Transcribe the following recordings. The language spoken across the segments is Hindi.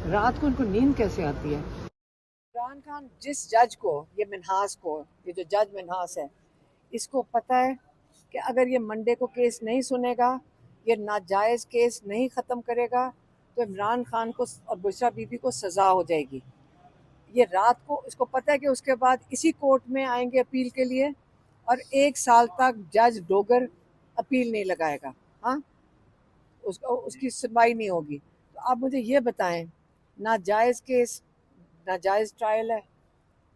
रात को उनको नींद कैसे आती है? इमरान खान जिस जज को, ये मिन्हास को, ये जो जज मिन्हास है, इसको पता है कि अगर ये मंडे को केस नहीं सुनेगा, ये नाजायज़ केस नहीं ख़त्म करेगा, तो इमरान खान को और बुशरा बीबी को सज़ा हो जाएगी। ये रात को इसको पता है कि उसके बाद इसी कोर्ट में आएंगे अपील के लिए, और 1 साल तक जज डोगर अपील नहीं लगाएगा। हाँ, उसको उसकी सुनवाई नहीं होगी। तो आप मुझे ये बताएं, नाजायज़ केस, नाजायज़ ट्रायल है,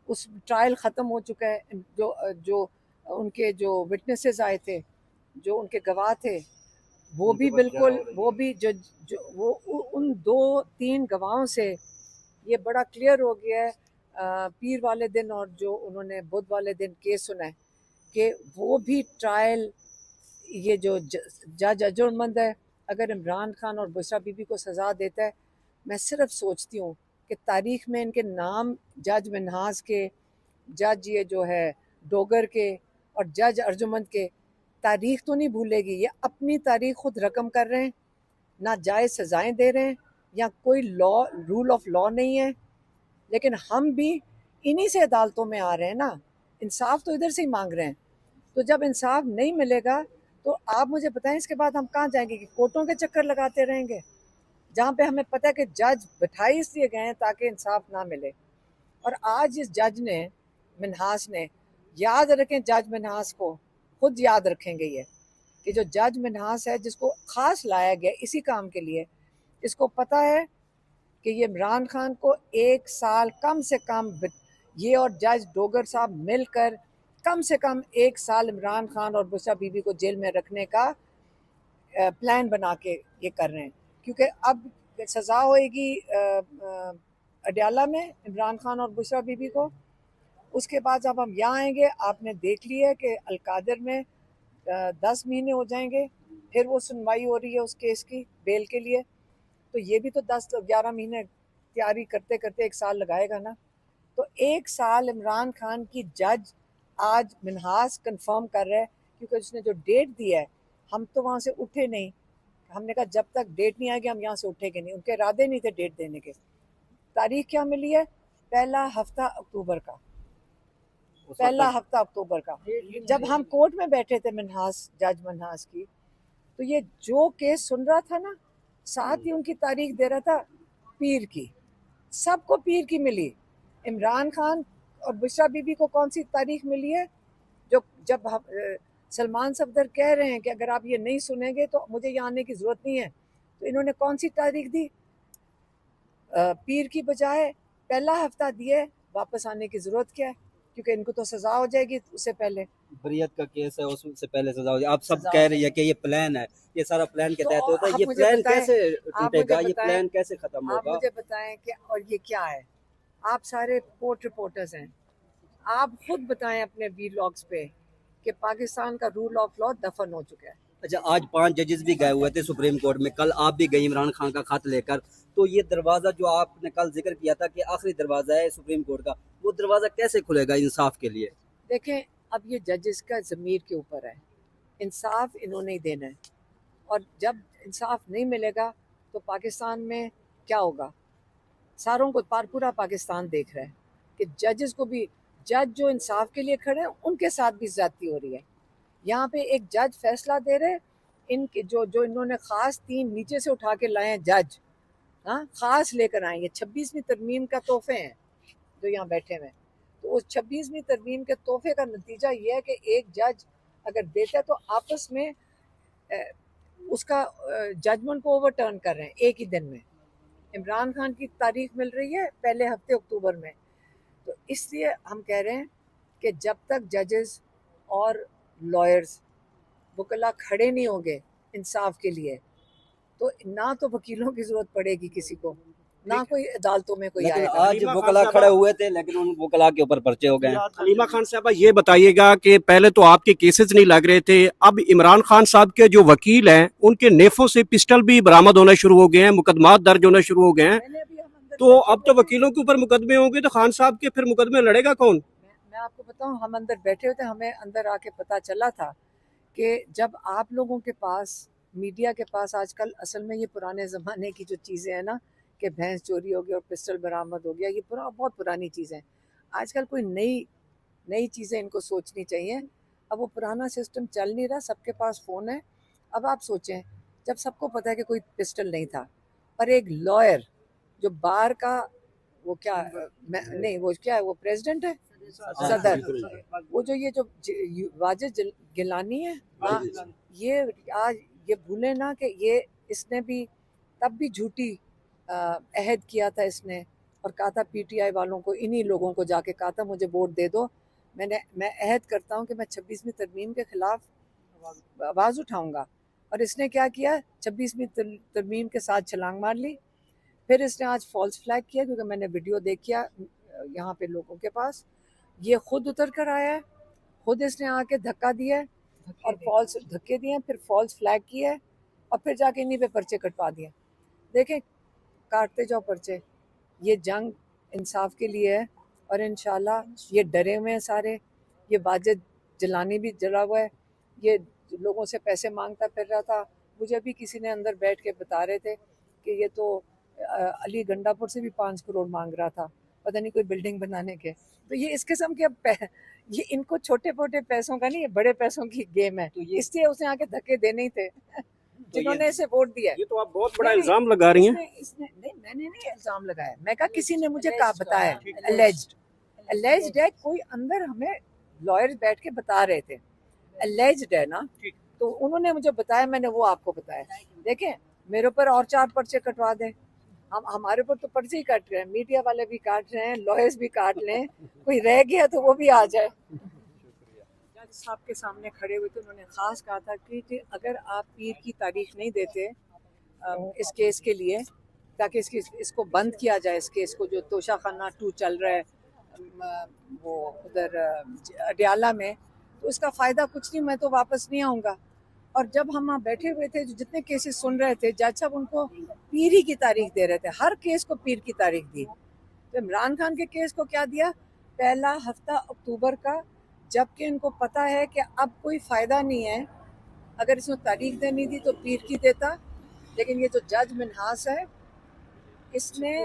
उस ट्रायल ख़त्म हो चुका है। जो जो उनके जो विटनेसेस आए थे, जो उनके गवाह थे, वो भी बिल्कुल, वो भी जो वो उन 2-3 गवाहों से ये बड़ा क्लियर हो गया है, पीर वाले दिन और जो उन्होंने बुध वाले दिन केस सुना है, कि वो भी ट्रायल, ये जो जज अजरमंद है, अगर इमरान खान और बुशरा बीबी को सज़ा देता है, मैं सिर्फ सोचती हूँ कि तारीख में इनके नाम, जज मिन्हास के, जज ये जो है डोगर के, और जज अर्जुमंद के, तारीख तो नहीं भूलेगी। ये अपनी तारीख खुद रकम कर रहे हैं, ना जायज़ सज़ाएं दे रहे हैं, या कोई लॉ, रूल ऑफ लॉ नहीं है। लेकिन हम भी इन्हीं से अदालतों में आ रहे हैं ना, इंसाफ तो इधर से ही मांग रहे हैं। तो जब इंसाफ नहीं मिलेगा, तो आप मुझे बताएं इसके बाद हम कहाँ जाएंगे? कि कोर्टों के चक्कर लगाते रहेंगे, जहाँ पे हमें पता है कि जज बिठाई इसलिए गए हैं ताकि इंसाफ ना मिले। और आज इस जज ने, मिन्हास ने, याद रखें जज मिन्हास को, खुद याद रखेंगे ये, कि जो जज मिन्हास है, जिसको खास लाया गया इसी काम के लिए, इसको पता है कि ये इमरान खान को 1 साल कम से कम, ये और जज डोगर साहब मिलकर कम से कम 1 साल इमरान खान और बुशरा बीबी को जेल में रखने का प्लान बना के ये कर रहे हैं। क्योंकि अब सज़ा होएगी अडयाला में इमरान खान और बुशरा बीबी को। उसके बाद जब हम यहाँ आएंगे, आपने देख लिया है कि अलकादर में 10 महीने हो जाएंगे, फिर वो सुनवाई हो रही है उस केस की बेल के लिए, तो ये भी तो 10-11 महीने तैयारी करते करते 1 साल लगाएगा ना। तो 1 साल इमरान खान की जज आज मिन्हास कंफर्म कर रहा है, क्योंकि उसने जो डेट दी है, हम तो वहाँ से उठे नहीं। हमने कहा जब तक डेट नहीं आएगी हम यहाँ से उठेंगे नहीं, उनके इरादे नहीं थे डेट देने के। तारीख क्या मिली है? पहला हफ्ता अक्टूबर का, पहला हफ्ता अक्टूबर का। जब हम कोर्ट में बैठे थे मिन्हास, जज मिन्हास की, तो ये जो केस सुन रहा था ना, साथ ही उनकी तारीख दे रहा था पीर की। सबको पीर की मिली। इमरान खान और बुशरा बीबी को कौन सी तारीख मिली है? जो जब सलमान सफदर कह रहे हैं कि अगर आप ये नहीं सुनेंगे तो मुझे यहाँ आने की ज़रूरत नहीं है, तो इन्होंने कौन सी तारीख दी? पीर की बजाय पहला हफ्ता दिए। वापस आने की ज़रूरत क्या है? क्योंकि इनको तो सज़ा हो जाएगी उससे पहले। बरियत का केस है, उससे पहले सजा हो जाए। आप सब कह रही है कि ये प्लान है, ये सारा प्लान के तो तहत होता है। आप ये मुझे प्लान बताएं, कैसे आप मुझे टूटेगा, ये बताएं, प्लान कैसे खत्म आप होगा? मुझे बताएं कि और ये क्या है? आप सारे कोर्ट रिपोर्टर्स हैं, आप खुद बताएं अपने वीलॉग्स पे कि पाकिस्तान का रूल ऑफ लॉ दफन हो चुका है। अच्छा, आज 5 जजेस भी गए हुए थे सुप्रीम कोर्ट में, कल आप भी गई इमरान खान का खत लेकर। तो ये दरवाजा जो आपने कल जिक्र किया था कि आखिरी दरवाजा है सुप्रीम कोर्ट का, वो दरवाजा कैसे खुलेगा इंसाफ के लिए? देखें, अब ये जजेस का ज़मीर के ऊपर है, इंसाफ इन्होंने ही देना है। और जब इंसाफ नहीं मिलेगा तो पाकिस्तान में क्या होगा? सारों को पूरा पाकिस्तान देख रहा है कि जजेस को भी, जज जो इंसाफ के लिए खड़े हैं उनके साथ भी ज्यादती हो रही है। यहाँ पे एक जज फैसला दे रहे, इनके जो जो इन्होंने खास 3 नीचे से उठा के लाए हैं जज, हाँ, खास लेकर आए। ये 26वीं तरमीम का तोहफे हैं जो यहाँ बैठे हुए हैं। तो उस 26वीं तरमीम के तोहफे का नतीजा ये है कि एक जज अगर देता है तो आपस में उसका जजमेंट को ओवरटर्न कर रहे हैं एक ही दिन में। इमरान खान की तारीख मिल रही है पहले हफ्ते अक्टूबर में। तो इसलिए हम कह रहे हैं कि जब तक जजेस और लॉयर्स, वकला खड़े नहीं होंगे इंसाफ के लिए, तो ना तो वकीलों की ज़रूरत पड़ेगी किसी को, ना कोई अदालतों में कोई लेकिन आएगा। आज वकला खड़े हुए थे, लेकिन उन वकला के ऊपर पर्चे हो गए। हलीमा खान साहब, ये बताइएगा कि पहले तो आपके केसेस नहीं लग रहे थे, अब इमरान खान साहब के जो वकील हैं उनके नेफों से पिस्टल भी बरामद होना शुरू हो गए हैं, मुकदमात दर्ज होना शुरू हो गए हैं। तो अब तो वकीलों के ऊपर मुकदमे होंगे, तो खान साहब के फिर मुकदमे लड़ेगा कौन? मैं आपको बताऊं, हम अंदर बैठे हुए थे, हमें अंदर आके पता चला था कि जब आप लोगों के पास, मीडिया के पास आजकल असल में ये पुराने ज़माने की जो चीज़ें हैं ना, कि भैंस चोरी हो गई और पिस्टल बरामद हो गया, ये बहुत पुरानी चीज़ है। आजकल कोई नई चीज़ें इनको सोचनी चाहिए। अब वो पुराना सिस्टम चल नहीं रहा, सबके पास फ़ोन है। अब आप सोचें, जब सबको पता है कि कोई पिस्टल नहीं था और एक लॉयर जो बार का वो क्या नहीं वो क्या है, वो प्रेसिडेंट है, सदर, वो जो ये जो वाजिद गिलानी है ना, ये आज ये भूले ना कि ये इसने भी तब भी झूठी अहद किया था इसने, और कहा था पीटीआई वालों को, इन्हीं लोगों को जाके कहा था मुझे वोट दे दो, मैं अहद करता हूँ कि मैं 26वीं तरमीम के खिलाफ आवाज़ उठाऊंगा। और इसने क्या किया, 26वीं तरमीम के साथ छलांग मार ली। फिर इसने आज फॉल्स फ्लैग किया, क्योंकि मैंने वीडियो देखा यहाँ पे लोगों के पास, ये खुद उतर कर आया है, खुद इसने आके धक्का दिया है और फॉल्स धक्के दिए, फिर फॉल्स फ्लैग किया है और फिर जाके इन्हीं पे पर्चे कटवा दिए। देखें, काटते जाओ पर्चे, ये जंग इंसाफ के लिए है और इंशाल्लाह ये डरे हुए हैं सारे। ये वाजिद जिलानी भी डरा हुआ है, ये लोगों से पैसे मांगता फिर रहा था। मुझे भी किसी ने अंदर बैठ के बता रहे थे कि ये तो अली गंडापुर से भी 5 करोड़ मांग रहा था, पता नहीं कोई बिल्डिंग बनाने के। तो ये इस किस्म के ये इनको छोटे मोटे पैसों का नहीं, ये बड़े पैसों की गेम है, तो इसलिए उसने आके धक्के देने ही थे जिन्होंने इसे वोट दिया। ये तो आप बहुत बड़ा इल्जाम लगा रही हैं। इसने नहीं, मैंने नहीं इल्जाम लगाया, मैं कहा किसी ने मुझे कहा बताया, अलेज्ड है, कोई अंदर हमें लॉयर्स बैठ के बता रहे थे अलेज्ड है ना, तो उन्होंने मुझे बताया, मैंने वो आपको बताया। देखें, मेरे ऊपर और 4 पर्चे कटवा दें, हमारे ऊपर तो पर्चे ही काट रहे हैं, मीडिया वाले भी काट रहे हैं, लॉयर्स भी काट लें, कोई रह गया तो वो भी आ जाए। जज साहब के सामने खड़े हुए थे, उन्होंने खास कहा था कि अगर आप पीर की तारीख नहीं देते इस केस के लिए, ताकि इसको बंद किया जाए, इस केस को, जो तोशाखाना 2 चल रहा है वो उधर अडियाला में, तो इसका फ़ायदा कुछ नहीं, मैं तो वापस नहीं आऊँगा। और जब हम वहाँ बैठे हुए थे, जो जितने केसेस सुन रहे थे, जज साहब उनको पीर ही की तारीख दे रहे थे, हर केस को पीर की तारीख दी। तो इमरान खान के केस को क्या दिया, पहला हफ्ता अक्टूबर का, जबकि इनको पता है कि अब कोई फ़ायदा नहीं है, अगर इसमें तारीख देनी थी तो पीर की देता। लेकिन ये जो जज मिन्हास है, इसने,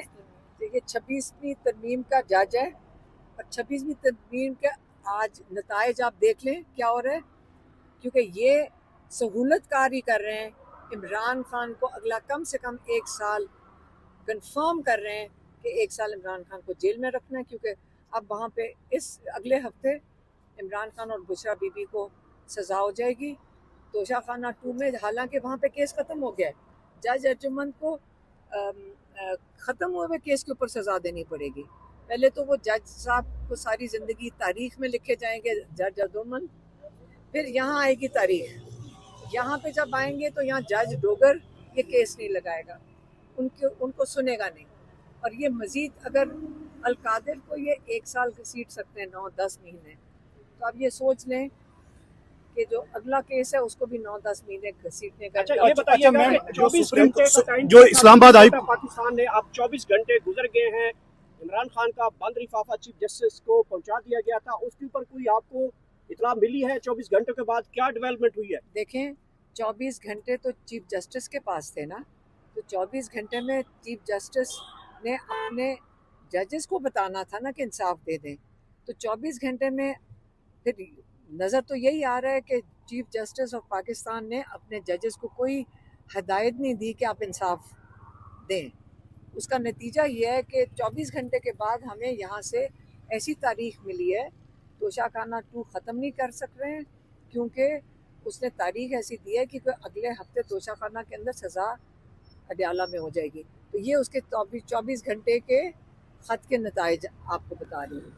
ये 26वीं तरमीम का जज है और 26वीं तरमीम के आज नताइज आप देख लें क्या हो रहा है, क्योंकि ये सहूलत कारी कर रहे हैं इमरान खान को अगला कम से कम 1 साल कंफर्म कर रहे हैं कि 1 साल इमरान खान को जेल में रखना है, क्योंकि अब वहाँ पे इस अगले हफ्ते इमरान खान और बुशरा बीबी को सज़ा हो जाएगी तोशाखाना 2 में। हालांकि वहाँ पे केस ख़त्म हो गया है, जज अर्जुमंद को ख़त्म हुए हुए केस के ऊपर सज़ा देनी पड़ेगी। पहले तो वो जज साहब को सारी ज़िंदगी तारीख में लिखे जाएंगे, जज अर्जुमंद, फिर यहाँ आएगी तारीख, यहाँ पे जब आएंगे तो यहाँ जज डोगर ये केस नहीं लगाएगा, उनको सुनेगा नहीं। और ये मज़ीद अगर अलकादिर को ये 1 साल घसीट सकते हैं, 9-10 महीने, तो अब ये सोच लें कि जो अगला केस है उसको भी 9-10 महीने घसीटने का। अच्छा, ये बताइए मैम, 24 घंटे का टाइम जो इस्लामाबाद आई पाकिस्तान ने, अब 24 घंटे गुजर गए हैं, इमरान खान का बंद लिफाफा चीफ जस्टिस को पहुंचा दिया गया था, उसके ऊपर कोई आपको इतला मिली है? 24 घंटे के बाद क्या डेवलपमेंट हुई है? देखें, 24 घंटे तो चीफ जस्टिस के पास थे ना, तो 24 घंटे में चीफ जस्टिस ने अपने जजेस को बताना था ना कि इंसाफ दे दें। तो 24 घंटे में फिर नज़र तो यही आ रहा है कि चीफ जस्टिस ऑफ पाकिस्तान ने अपने जजेस को कोई हदायत नहीं दी कि आप इंसाफ दें। उसका नतीजा ये है कि 24 घंटे के बाद हमें यहाँ से ऐसी तारीख मिली है, तोशाखाना 2 ख़त्म नहीं कर सक रहे हैं, क्योंकि उसने तारीख ऐसी दी है कि अगले हफ्ते तोशाखाना के अंदर सज़ा अडियाला में हो जाएगी। तो ये उसके 24 घंटे के ख़त के नताइज आपको बता रही हूँ।